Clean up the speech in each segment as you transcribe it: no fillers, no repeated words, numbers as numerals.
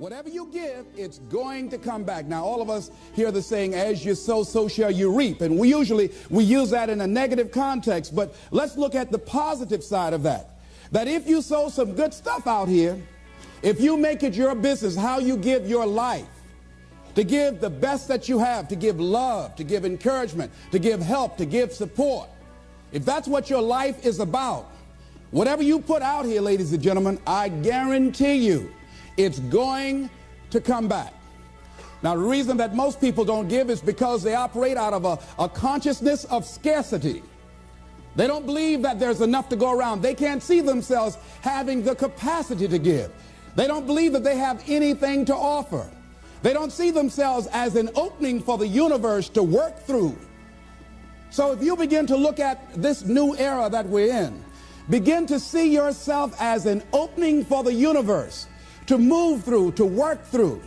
Whatever you give, it's going to come back. Now, all of us hear the saying, as you sow, so shall you reap. And we use that in a negative context. But let's look at the positive side of that. That if you sow some good stuff out here, if you make it your business, how you give your life, to give the best that you have, to give love, to give encouragement, to give help, to give support. If that's what your life is about, whatever you put out here, ladies and gentlemen, I guarantee you, it's going to come back. Now, the reason that most people don't give is because they operate out of a consciousness of scarcity. They don't believe that there's enough to go around. They can't see themselves having the capacity to give. They don't believe that they have anything to offer. They don't see themselves as an opening for the universe to work through. So if you begin to look at this new era that we're in, begin to see yourself as an opening for the universe to move through, to work through,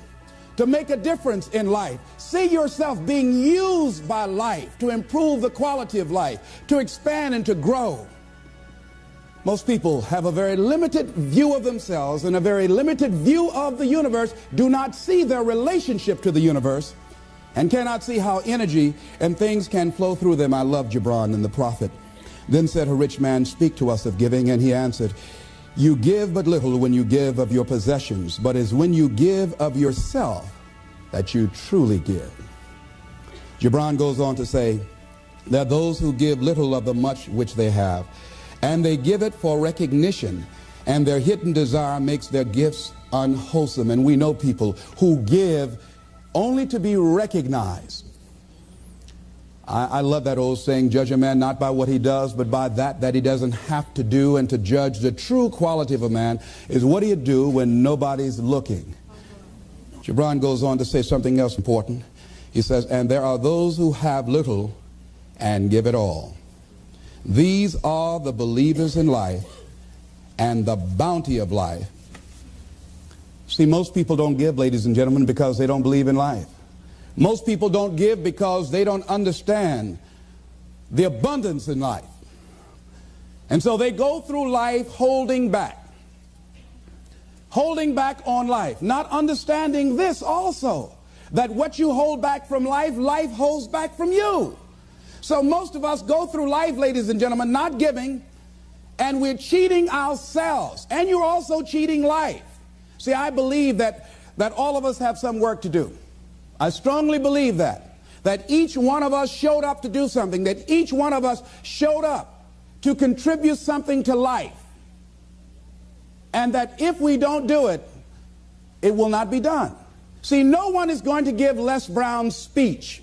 to make a difference in life. See yourself being used by life to improve the quality of life, to expand and to grow. Most people have a very limited view of themselves and a very limited view of the universe, do not see their relationship to the universe, and cannot see how energy and things can flow through them. I love Gibran and the prophet. Then said a rich man, speak to us of giving, and he answered, you give but little when you give of your possessions, but it's when you give of yourself that you truly give. Gibran goes on to say, there are those who give little of the much which they have, and they give it for recognition, and their hidden desire makes their gifts unwholesome. And we know people who give only to be recognized. I love that old saying, judge a man not by what he does, but by that he doesn't have to do. And to judge the true quality of a man is what do you do when nobody's looking. Gibran goes on to say something else important. He says, and there are those who have little and give it all. These are the believers in life and the bounty of life. See, most people don't give, ladies and gentlemen, because they don't believe in life. Most people don't give because they don't understand the abundance in life. And so they go through life holding back on life, not understanding this also, that what you hold back from life, life holds back from you. So most of us go through life, ladies and gentlemen, not giving, and we're cheating ourselves, and you're also cheating life. See, I believe that all of us have some work to do. I strongly believe that each one of us showed up to do something, that each one of us showed up to contribute something to life. And that if we don't do it, it will not be done. See, no one is going to give Les Brown's speech.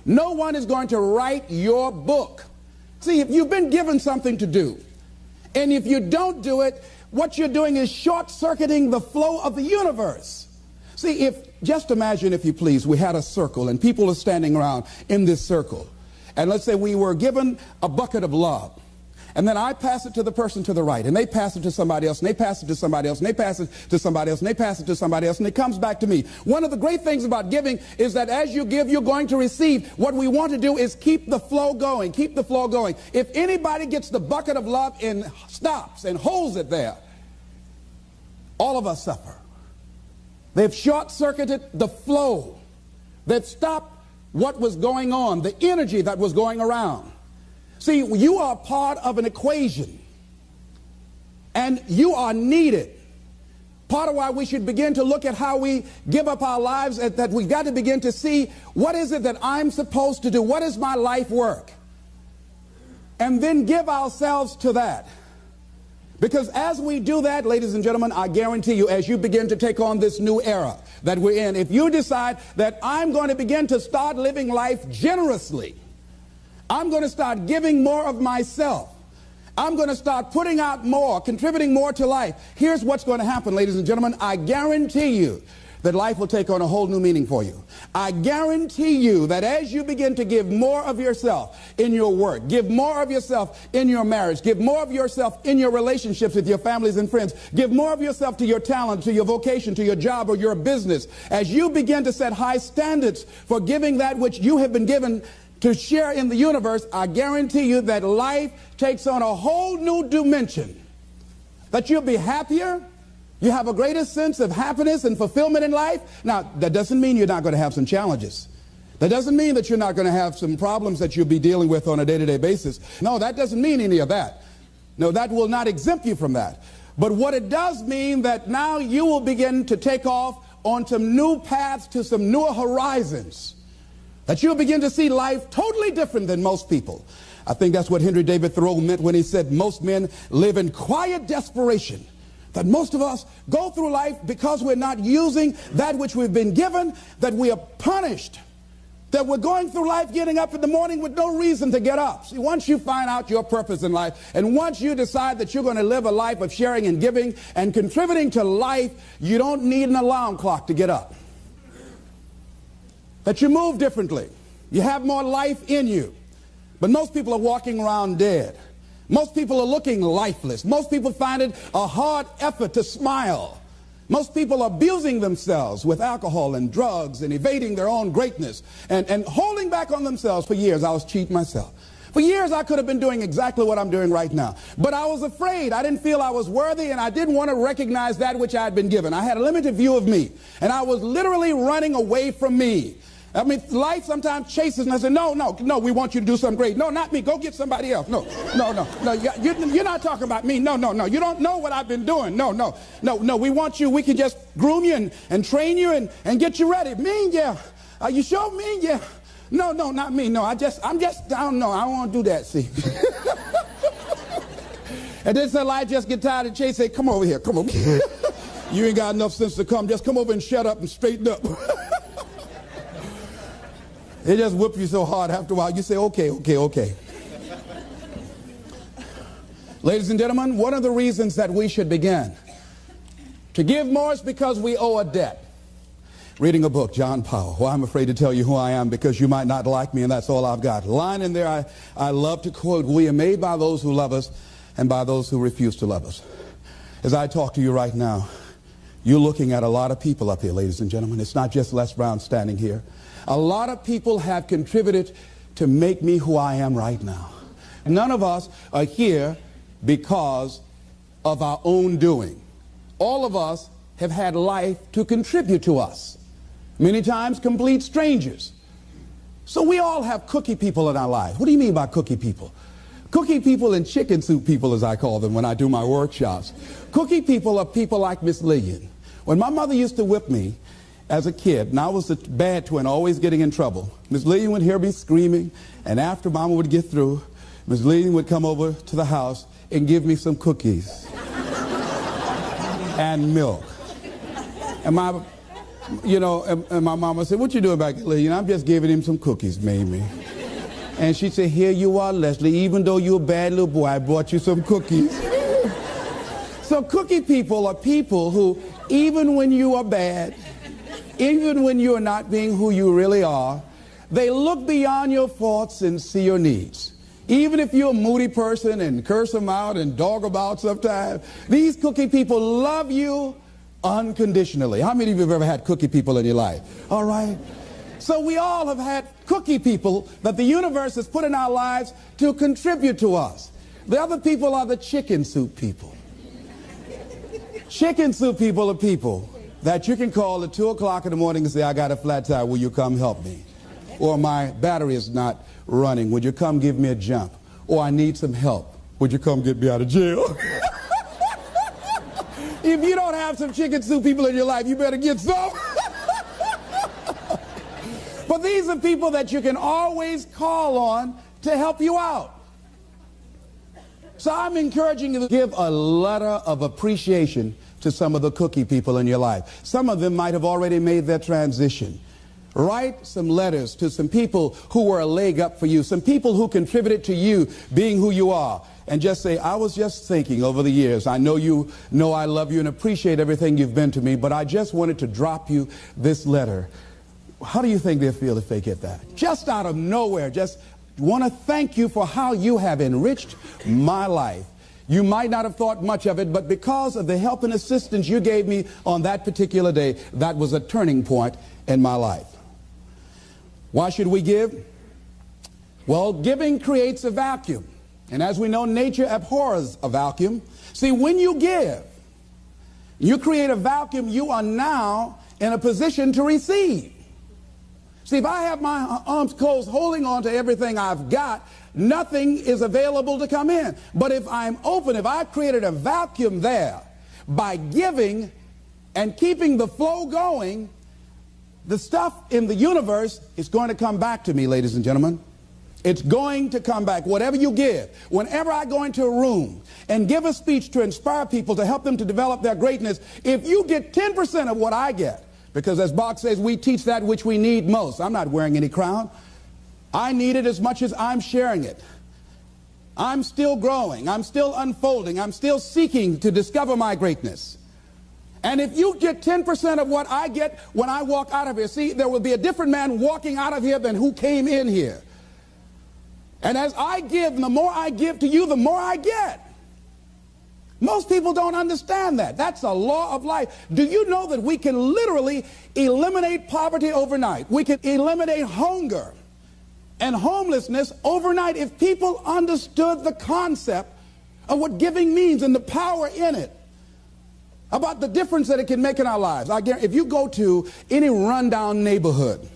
No one is going to write your book. See, if you've been given something to do, and if you don't do it, what you're doing is short-circuiting the flow of the universe. See, just imagine, if you please, we had a circle and people are standing around in this circle. And let's say we were given a bucket of love. And then I pass it to the person to the right, and they pass it to somebody else, and they pass it to somebody else, and they pass it to somebody else, and they pass it to somebody else, and it comes back to me. One of the great things about giving is that as you give, you're going to receive. What we want to do is keep the flow going, keep the flow going. If anybody gets the bucket of love and stops and holds it there, all of us suffer. They've short-circuited the flow. They've stopped what was going on, the energy that was going around. See, you are part of an equation, and you are needed. Part of why we should begin to look at how we give up our lives, that we've got to begin to see, what is it that I'm supposed to do? What is my life work? And then give ourselves to that. Because as we do that, ladies and gentlemen, I guarantee you, as you begin to take on this new era that we're in, if you decide that I'm going to begin to start living life generously, I'm going to start giving more of myself, I'm going to start putting out more, contributing more to life, here's what's going to happen, ladies and gentlemen. I guarantee you that life will take on a whole new meaning for you. I guarantee you that as you begin to give more of yourself in your work, give more of yourself in your marriage, give more of yourself in your relationships with your families and friends, give more of yourself to your talent, to your vocation, to your job or your business, as you begin to set high standards for giving that which you have been given to share in the universe, I guarantee you that life takes on a whole new dimension, that you'll be happier, You have a greater sense of happiness and fulfillment in life. Now, that doesn't mean you're not going to have some challenges. That doesn't mean that you're not going to have some problems that you'll be dealing with on a day-to-day basis. No, that doesn't mean any of that. No, that will not exempt you from that. But what it does mean that now you will begin to take off on some new paths to some newer horizons. That you'll begin to see life totally different than most people. I think that's what Henry David Thoreau meant when he said most men live in quiet desperation. That most of us go through life because we're not using that which we've been given, that we are punished, that we're going through life getting up in the morning with no reason to get up. See, once you find out your purpose in life, and once you decide that you're going to live a life of sharing and giving and contributing to life, you don't need an alarm clock to get up. That you move differently. You have more life in you. But most people are walking around dead. Most people are looking lifeless. Most people find it a hard effort to smile. Most people are abusing themselves with alcohol and drugs and evading their own greatness and holding back on themselves. For years, I was cheating myself. For years, I could have been doing exactly what I'm doing right now. But I was afraid. I didn't feel I was worthy, and I didn't want to recognize that which I had been given. I had a limited view of me, and I was literally running away from me. I mean, life sometimes chases me. I say, no, we want you to do something great. No, not me. Go get somebody else. No. You're not talking about me. No. You don't know what I've been doing. No. We want you. We can just groom you and train you and get you ready. Me, yeah. Are you sure? Me, yeah. No, not me. No, I don't know. I don't want to do that, see. And then so I just get tired of chasing. Say, come over here. Come over here. You ain't got enough sense to come. Just come over and shut up and straighten up. They just whip you so hard after a while, you say, okay. Ladies and gentlemen, one of the reasons that we should begin to give more is because we owe a debt. Reading a book, John Powell. Well, I'm afraid to tell you who I am because you might not like me, and that's all I've got. Line in there I love to quote, we are made by those who love us and by those who refuse to love us. As I talk to you right now, you're looking at a lot of people up here, ladies and gentlemen. It's not just Les Brown standing here. A lot of people have contributed to make me who I am right now. None of us are here because of our own doing. All of us have had life to contribute to us. Many times complete strangers. So we all have cookie people in our life. What do you mean by cookie people? Cookie people and chicken soup people, as I call them when I do my workshops. Cookie people are people like Miss Lillian. When my mother used to whip me, as a kid, and I was a bad twin, always getting in trouble. Miss Lillian would hear me screaming, and after Mama would get through, Miss Lillian would come over to the house and give me some cookies and milk. And my mama said, what you doing back there, Lillian? I'm just giving him some cookies, Mamie. And she said, here you are, Leslie. Even though you're a bad little boy, I brought you some cookies. So cookie people are people who, even when you are bad, even when you are not being who you really are, they look beyond your faults and see your needs. Even if you're a moody person and curse them out and dog them out sometimes, these cookie people love you unconditionally. How many of you have ever had cookie people in your life? All right. So we all have had cookie people that the universe has put in our lives to contribute to us. The other people are the chicken soup people. Chicken soup people are people that you can call at 2 o'clock in the morning and say, I got a flat tire, will you come help me? Or my battery is not running, would you come give me a jump? Or I need some help, would you come get me out of jail? If you don't have some chicken soup people in your life, you better get some. But these are people that you can always call on to help you out. So I'm encouraging you to give a letter of appreciation to some of the cookie people in your life. Some of them might have already made their transition. Write some letters to some people who were a leg up for you, some people who contributed to you being who you are. And just say, I was just thinking over the years, I know you know I love you and appreciate everything you've been to me, but I just wanted to drop you this letter. How do you think they'll feel if they get that? Just out of nowhere, just want to thank you for how you have enriched my life. You might not have thought much of it, but because of the help and assistance you gave me on that particular day, that was a turning point in my life. Why should we give? Well, giving creates a vacuum. And as we know, nature abhors a vacuum. See, when you give, You create a vacuum, you are now in a position to receive. See, if I have my arms closed holding on to everything I've got, nothing is available to come in. But if I'm open, if I've created a vacuum there by giving and keeping the flow going, the stuff in the universe is going to come back to me, ladies and gentlemen. It's going to come back. Whatever you give. Whenever I go into a room and give a speech to inspire people, to help them to develop their greatness, if you get 10% of what I get, because as Bach says, we teach that which we need most. I'm not wearing any crown. I need it as much as I'm sharing it. I'm still growing. I'm still unfolding. I'm still seeking to discover my greatness. And if you get 10% of what I get when I walk out of here, see, there will be a different man walking out of here than who came in here. And as I give, the more I give to you, the more I get. Most people don't understand that. That's a law of life. Do you know that we can literally eliminate poverty overnight? We can eliminate hunger and homelessness overnight if people understood the concept of what giving means and the power in it, about the difference that it can make in our lives. I guarantee, if you go to any rundown neighborhood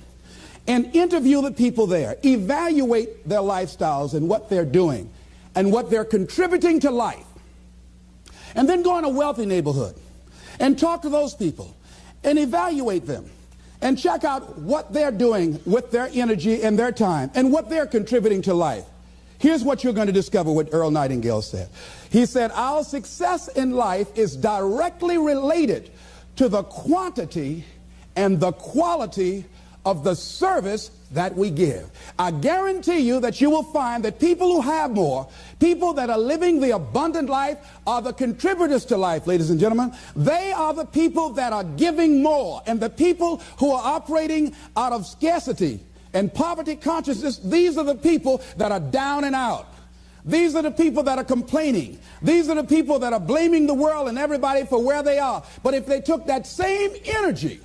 and interview the people there, evaluate their lifestyles and what they're doing and what they're contributing to life, and then go in a wealthy neighborhood and talk to those people and evaluate them and check out what they're doing with their energy and their time and what they're contributing to life. Here's what you're going to discover, what Earl Nightingale said. He said, our success in life is directly related to the quantity and the quality of the service that we give. I guarantee you that you will find that people who have more, people that are living the abundant life, are the contributors to life, ladies and gentlemen. They are the people that are giving more. And the people who are operating out of scarcity and poverty consciousness, these are the people that are down and out. These are the people that are complaining. These are the people that are blaming the world and everybody for where they are. But if they took that same energy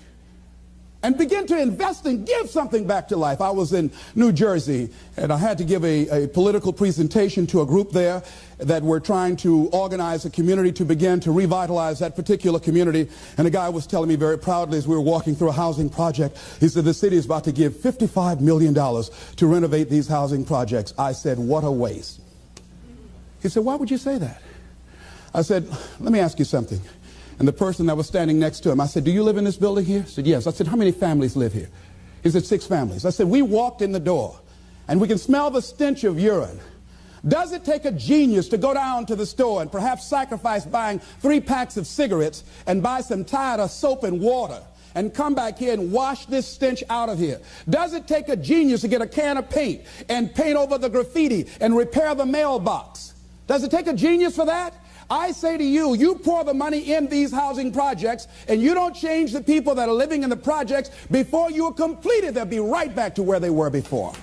and begin to invest and give something back to life. I was in New Jersey, and I had to give a political presentation to a group there that were trying to organize a community to begin to revitalize that particular community. And the guy was telling me very proudly as we were walking through a housing project, he said, the city is about to give $55 million to renovate these housing projects. I said, what a waste. He said, why would you say that? I said, let me ask you something. And the person that was standing next to him, I said, do you live in this building here? He said, yes. I said, how many families live here? He said, 6 families. I said, we walked in the door and we can smell the stench of urine. Does it take a genius to go down to the store and perhaps sacrifice buying 3 packs of cigarettes and buy some Tide soap and water and come back here and wash this stench out of here? Does it take a genius to get a can of paint and paint over the graffiti and repair the mailbox? Does it take a genius for that? I say to you, you pour the money in these housing projects and you don't change the people that are living in the projects, before you are completed, they'll be right back to where they were before.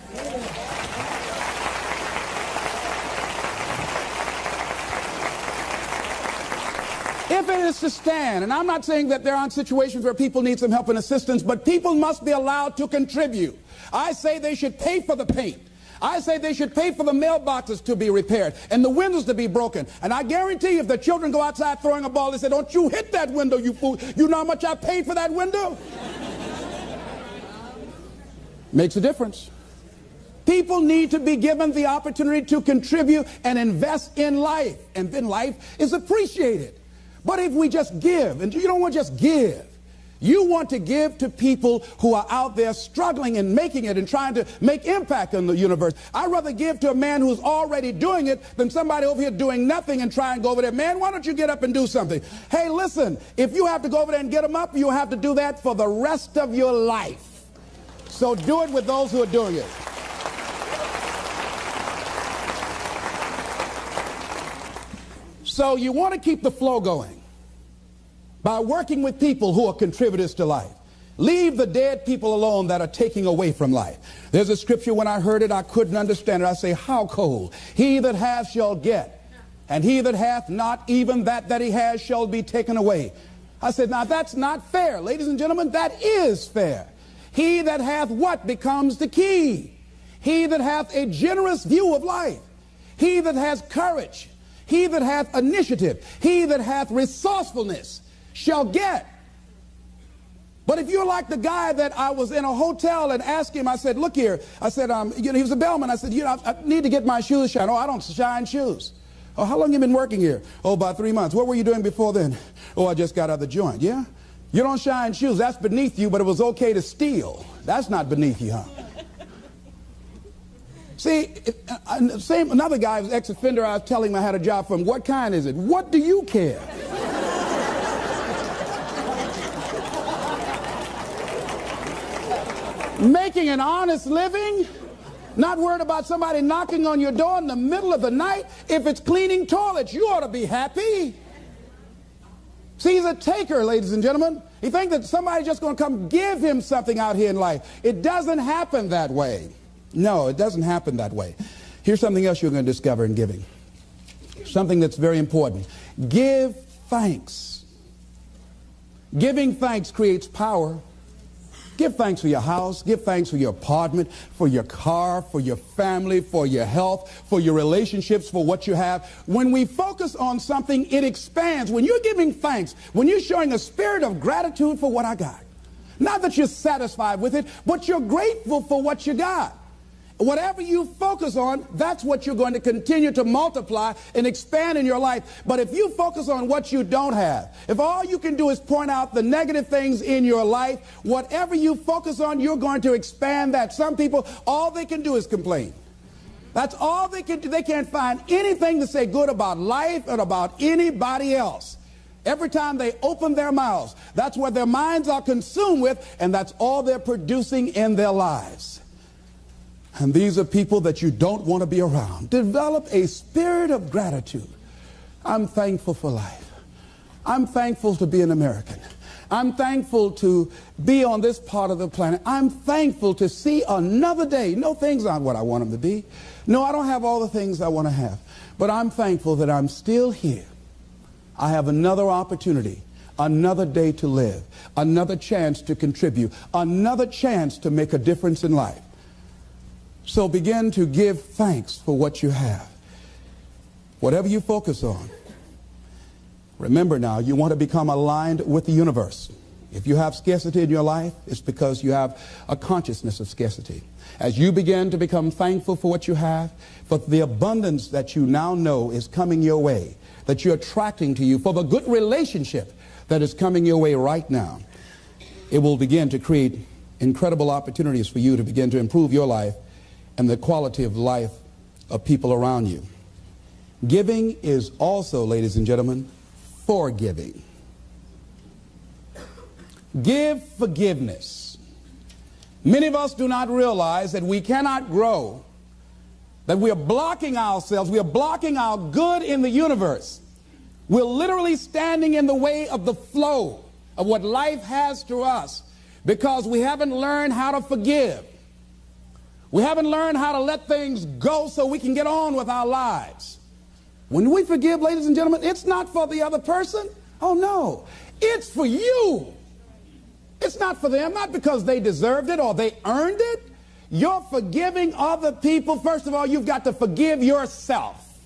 If it is to stand, and I'm not saying that there aren't situations where people need some help and assistance, but people must be allowed to contribute. I say they should pay for the paint. I say they should pay for the mailboxes to be repaired and the windows to be broken. And I guarantee if the children go outside throwing a ball, they say, don't you hit that window, you fool. You know how much I paid for that window? Makes a difference. People need to be given the opportunity to contribute and invest in life. And then life is appreciated. But if we just give, and you don't want to just give, you want to give to people who are out there struggling and making it and trying to make impact on the universe. I'd rather give to a man who's already doing it than somebody over here doing nothing and try and go over there. Man, why don't you get up and do something? Hey, listen, if you have to go over there and get them up, you have to do that for the rest of your life. So do it with those who are doing it. So you want to keep the flow going by working with people who are contributors to life. Leave the dead people alone that are taking away from life. There's a scripture, when I heard it, I couldn't understand it. I say, how cold? He that hath shall get, and he that hath not, even that he has shall be taken away. I said, now that's not fair. Ladies and gentlemen, that is fair. He that hath what becomes the key? He that hath a generous view of life. He that has courage. He that hath initiative. He that hath resourcefulness. shall get. But if you're like the guy that I was in a hotel and asked him, I said, look here, I said, he was a bellman. I said, I need to get my shoes shined. Oh, I don't shine shoes. Oh, how long you been working here? Oh, about 3 months. What were you doing before then? Oh, I just got out of the joint. Yeah? You don't shine shoes. That's beneath you, but it was okay to steal. That's not beneath you, huh? See, another guy was ex-offender. I was telling him I had a job for him. What kind is it? What do you care? Making an honest living, not worried about somebody knocking on your door in the middle of the night. If it's cleaning toilets, you ought to be happy. See, he's a taker, ladies and gentlemen. He thinks that somebody's just going to come give him something out here in life. It doesn't happen that way. No, it doesn't happen that way. Here's something else you're going to discover in giving. Something that's very important. Give thanks. Giving thanks creates power. Give thanks for your house. Give thanks for your apartment, for your car, for your family, for your health, for your relationships, for what you have. When we focus on something, it expands. When you're giving thanks, when you're showing a spirit of gratitude for what I got, not that you're satisfied with it, but you're grateful for what you got. Whatever you focus on, that's what you're going to continue to multiply and expand in your life. But if you focus on what you don't have, if all you can do is point out the negative things in your life, whatever you focus on, you're going to expand that. Some people, all they can do is complain. That's all they can do. They can't find anything to say good about life and about anybody else. Every time they open their mouths, that's what their minds are consumed with, and that's all they're producing in their lives. And these are people that you don't want to be around. Develop a spirit of gratitude. I'm thankful for life. I'm thankful to be an American. I'm thankful to be on this part of the planet. I'm thankful to see another day. No, things aren't what I want them to be. No, I don't have all the things I want to have. But I'm thankful that I'm still here. I have another opportunity, another day to live, another chance to contribute, another chance to make a difference in life. So begin to give thanks for what you have. Whatever you focus on. Remember now, you want to become aligned with the universe. If you have scarcity in your life, it's because you have a consciousness of scarcity. As you begin to become thankful for what you have, for the abundance that you now know is coming your way, that you're attracting to you, for the good relationship that is coming your way right now, it will begin to create incredible opportunities for you to begin to improve your life and the quality of life of people around you. Giving is also, ladies and gentlemen, forgiving. Give forgiveness. Many of us do not realize that we cannot grow, that we are blocking ourselves, we are blocking our good in the universe. We're literally standing in the way of the flow of what life has to us because we haven't learned how to forgive. We haven't learned how to let things go so we can get on with our lives. When we forgive, ladies and gentlemen, it's not for the other person. Oh, no. It's for you. It's not for them, not because they deserved it or they earned it. You're forgiving other people. First of all, you've got to forgive yourself.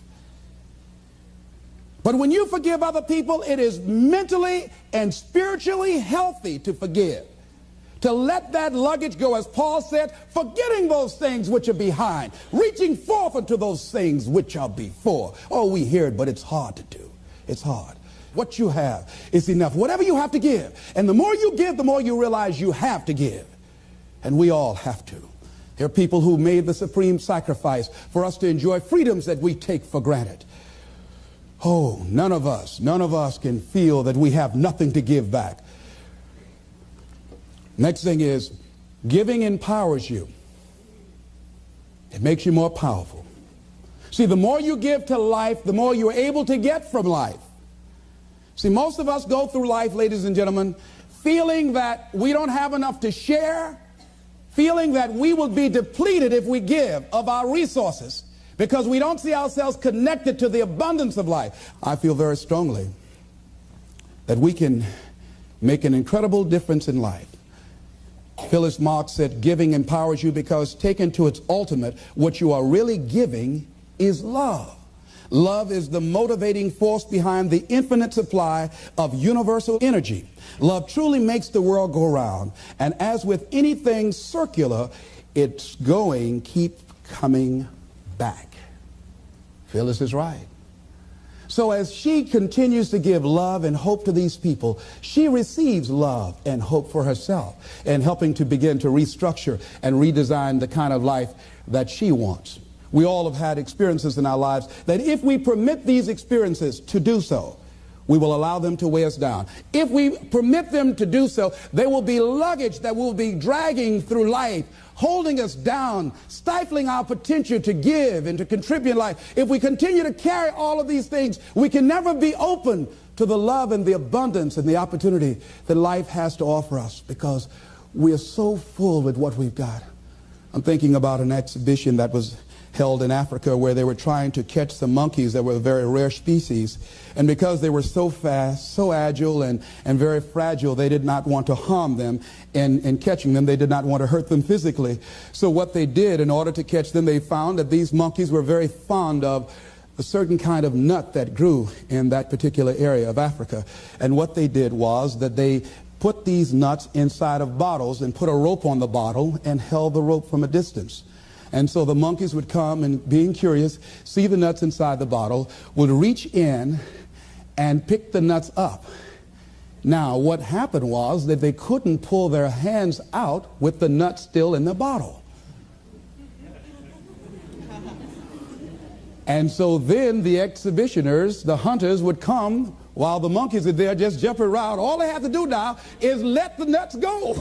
But when you forgive other people, it is mentally and spiritually healthy to forgive. To let that luggage go, as Paul said, forgetting those things which are behind, reaching forth unto those things which are before. Oh, we hear it, but it's hard to do. It's hard. What you have is enough. Whatever you have to give. And the more you give, the more you realize you have to give. And we all have to. There are people who made the supreme sacrifice for us to enjoy freedoms that we take for granted. Oh, none of us can feel that we have nothing to give back. Next thing is, giving empowers you. It makes you more powerful. See, the more you give to life, the more you're able to get from life. See, most of us go through life, ladies and gentlemen, feeling that we don't have enough to share, feeling that we will be depleted if we give of our resources because we don't see ourselves connected to the abundance of life. I feel very strongly that we can make an incredible difference in life. Phyllis Marx said, giving empowers you because taken to its ultimate, what you are really giving is love. Love is the motivating force behind the infinite supply of universal energy. Love truly makes the world go round. And as with anything circular, it's going, keep coming back. Phyllis is right. So as she continues to give love and hope to these people, she receives love and hope for herself and helping to begin to restructure and redesign the kind of life that she wants. We all have had experiences in our lives that if we permit these experiences to do so, we will allow them to weigh us down. If we permit them to do so, they will be luggage that will be dragging through life, holding us down, stifling our potential to give and to contribute in life. If we continue to carry all of these things, we can never be open to the love and the abundance and the opportunity that life has to offer us because we are so full with what we've got. I'm thinking about an exhibition that was held in Africa where they were trying to catch some monkeys that were a very rare species. And because they were so fast, so agile, and very fragile, they did not want to harm them in catching them. They did not want to hurt them physically. So what they did in order to catch them, they found that these monkeys were very fond of a certain kind of nut that grew in that particular area of Africa. And what they did was that they put these nuts inside of bottles and put a rope on the bottle and held the rope from a distance. And so the monkeys would come and, being curious, see the nuts inside the bottle, would reach in and pick the nuts up. Now, what happened was that they couldn't pull their hands out with the nuts still in the bottle. And so then the exhibitioners, the hunters, would come while the monkeys are there just jumping around. All they have to do now is let the nuts go.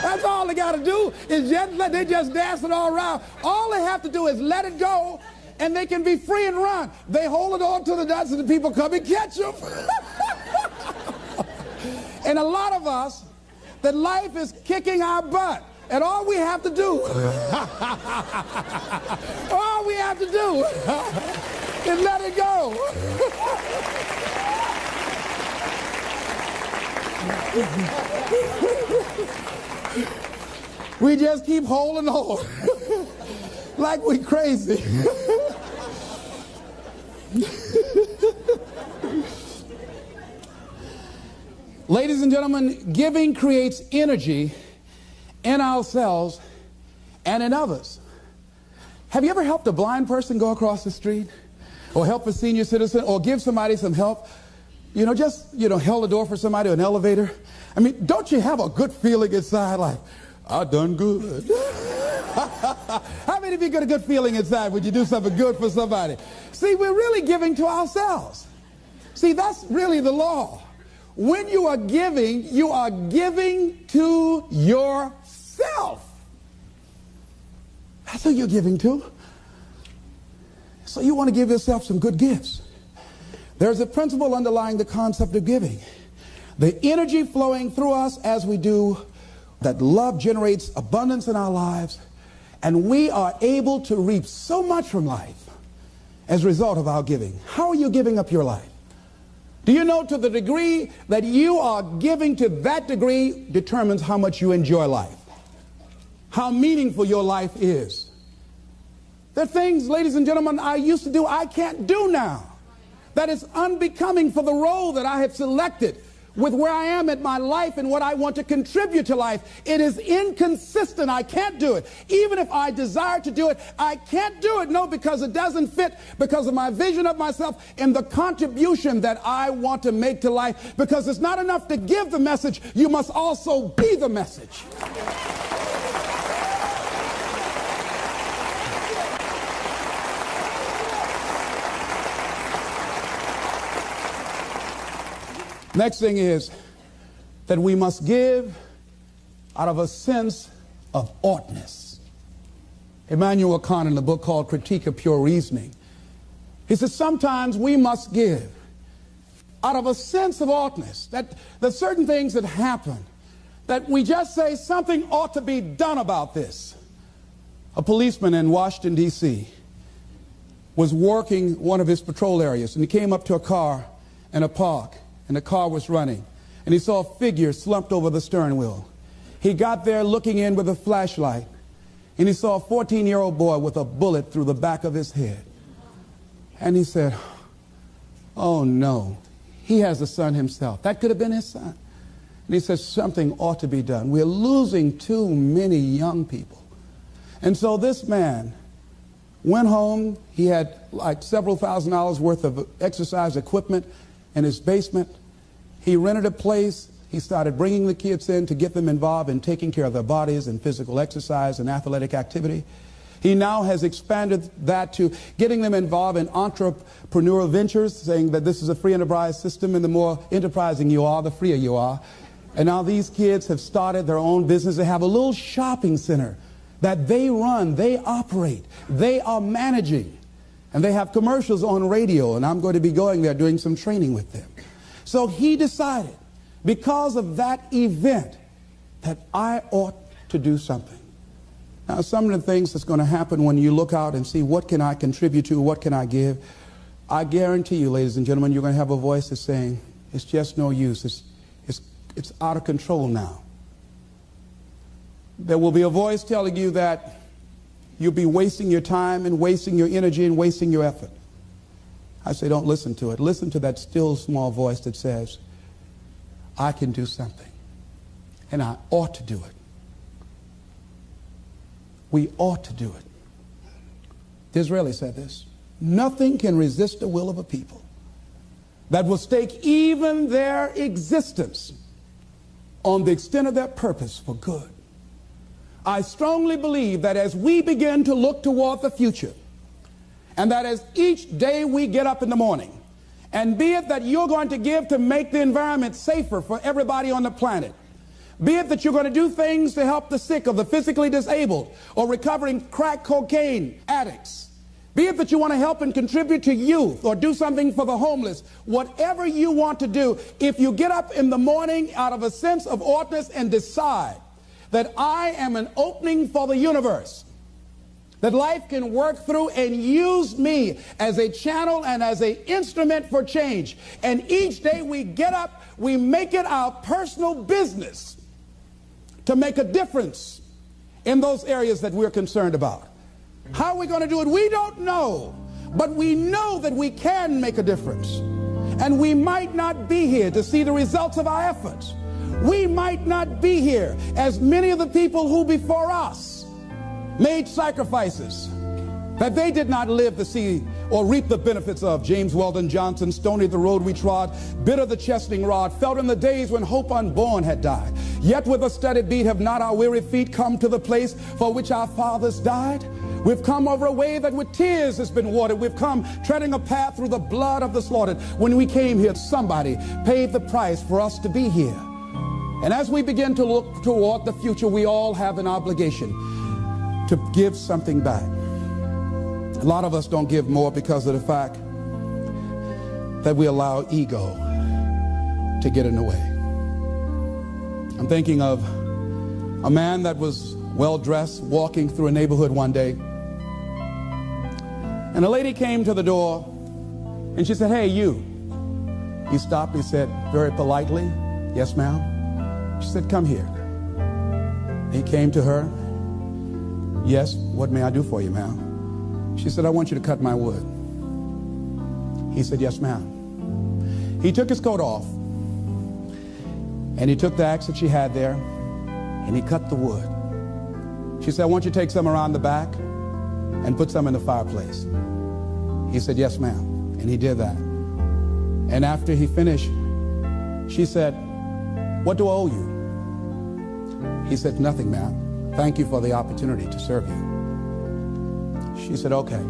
That's all they got to do is they just dance it all around. All they have to do is let it go, and they can be free and run. They hold it on to the nuts, and the people come and catch them. And a lot of us, that life is kicking our butt. And all we have to do, is let it go. We just keep holding on like we crazy. Ladies and gentlemen, giving creates energy in ourselves and in others. Have you ever helped a blind person go across the street? Or help a senior citizen? Or give somebody some help? Held the door for somebody, or an elevator? I mean, don't you have a good feeling inside like, I done good? How many of you get a good feeling inside when you do something good for somebody? See, we're really giving to ourselves. See, that's really the law. When you are giving to yourself. That's who you're giving to. So you want to give yourself some good gifts. There's a principle underlying the concept of giving. The energy flowing through us as we do, that love generates abundance in our lives, and we are able to reap so much from life as a result of our giving. How are you giving up your life? Do you know, to the degree that you are giving, to that degree determines how much you enjoy life, how meaningful your life is. There are things, ladies and gentlemen, I used to do I can't do now. That is unbecoming for the role that I have selected with where I am in my life and what I want to contribute to life. It is inconsistent. I can't do it. Even if I desire to do it, I can't do it. No, because it doesn't fit, because of my vision of myself and the contribution that I want to make to life. Because it's not enough to give the message, you must also be the message. Next thing is that we must give out of a sense of oughtness. Immanuel Kant, in the book called Critique of Pure Reasoning, he says sometimes we must give out of a sense of oughtness, that certain things that happen, that we just say something ought to be done about this. A policeman in Washington, D.C. was working one of his patrol areas, and he came up to a car in a park, and the car was running, and he saw a figure slumped over the stern wheel. He got there looking in with a flashlight, and he saw a 14-year-old boy with a bullet through the back of his head. And he said, oh no, he has a son himself. That could have been his son. And he says, something ought to be done. We're losing too many young people. And so this man went home. He had like several $1,000s worth of exercise equipment in his basement. He rented a place. He started bringing the kids in to get them involved in taking care of their bodies and physical exercise and athletic activity. He now has expanded that to getting them involved in entrepreneurial ventures, saying that this is a free enterprise system, and the more enterprising you are, the freer you are. And now these kids have started their own business. They have a little shopping center that they run, they operate, they are managing. And they have commercials on radio, and I'm going to be going there doing some training with them. So he decided, because of that event, that I ought to do something. Now, some of the things that's going to happen when you look out and see what can I contribute to, what can I give, I guarantee you, ladies and gentlemen, you're going to have a voice that's saying, it's just no use. It's out of control now. There will be a voice telling you that you'll be wasting your time and wasting your energy and wasting your effort. I say don't listen to it. Listen to that still small voice that says, I can do something, and I ought to do it. We ought to do it. Disraeli said this: nothing can resist the will of a people that will stake even their existence on the extent of their purpose for good. I strongly believe that as we begin to look toward the future, and that as each day we get up in the morning, and be it that you're going to give to make the environment safer for everybody on the planet, be it that you're going to do things to help the sick or the physically disabled or recovering crack cocaine addicts, be it that you want to help and contribute to youth or do something for the homeless, whatever you want to do, if you get up in the morning out of a sense of oughtness and decide that I am an opening for the universe, that life can work through and use me as a channel and as an instrument for change, and each day we get up, we make it our personal business to make a difference in those areas that we're concerned about. How are we going to do it? We don't know, but we know that we can make a difference. And we might not be here to see the results of our efforts. We might not be here as many of the people who before us made sacrifices that they did not live to see or reap the benefits of. James Weldon Johnson, stony the road we trod, bitter the chastening rod, felt in the days when hope unborn had died. Yet with a steady beat have not our weary feet come to the place for which our fathers died. We've come over a way that with tears has been watered. We've come treading a path through the blood of the slaughtered. When we came here, somebody paid the price for us to be here. And as we begin to look toward the future, we all have an obligation to give something back. A lot of us don't give more because of the fact that we allow ego to get in the way. I'm thinking of a man that was well-dressed, walking through a neighborhood one day, and a lady came to the door, and she said, "Hey, you." He stopped. He said very politely, "Yes, ma'am." She said, "Come here." He came to her. "Yes, what may I do for you, ma'am?" She said, "I want you to cut my wood." He said, "Yes, ma'am." He took his coat off, and he took the axe that she had there, and he cut the wood. She said, "I want you to take some around the back and put some in the fireplace." He said, "Yes, ma'am." And he did that. And after he finished, she said, "What do I owe you?" He said, "Nothing, ma'am. Thank you for the opportunity to serve you." She said, "Okay."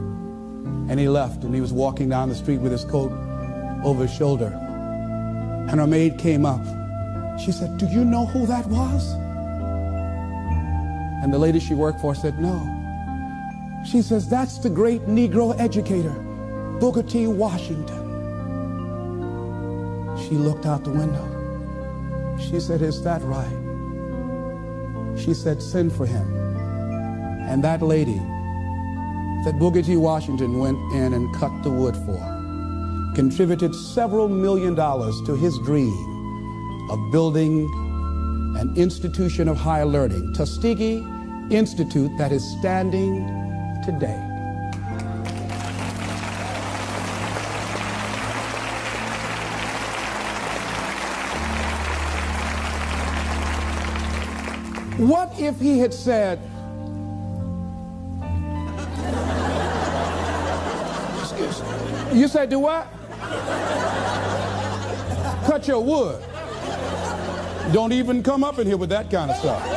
And he left, and he was walking down the street with his coat over his shoulder. And her maid came up. She said, "Do you know who that was?" And the lady she worked for said, "No." She says, "That's the great Negro educator, Booker T. Washington." She looked out the window. She said, "Is that right?" She said, "Send for him." And that lady that Booker T. Washington went in and cut the wood for contributed several $1,000,000 to his dream of building an institution of higher learning, Tuskegee Institute, that is standing today. What if he had said, you said do what? Cut your wood. Don't even come up in here with that kind of stuff.